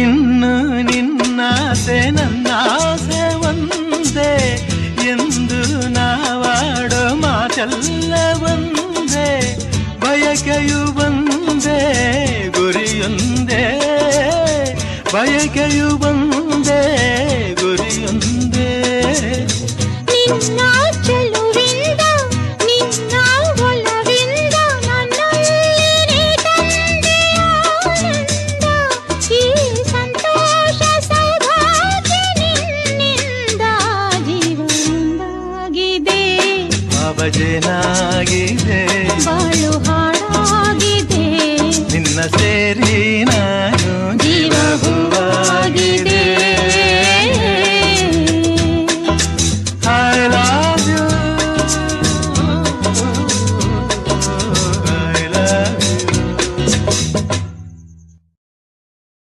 ಇನ್ನು ನಿನ್ನಾಸೆ ನನ್ನಾಸೆ ಒಂದೇ ಎಂದು ನಾವಾಡೋ ಮಾತೆಲ್ಲ ಒಂದೇ, ಬಯಕೆಯು ಒಂದೇ ಗುರಿಯೊಂದೇ, ಬಯಕೆಯು ಒಂದೇ ಗುರಿಯೊಂದೇ. ನಿನ್ನ ಚೆಲುವಿಂದ ನಿನ್ನ ಒಲವಿಂದ ನನ್ನಲ್ಲಿ ತಂದೆ ಆನಂದ, ಈ ಸಂತೋಷ ಸೌಭಾಗ್ಯ ನಿನ್ನಿಂದ ಜೀವನವಾಗಿದೆ, ಅವಜನಾಗಿದೆ.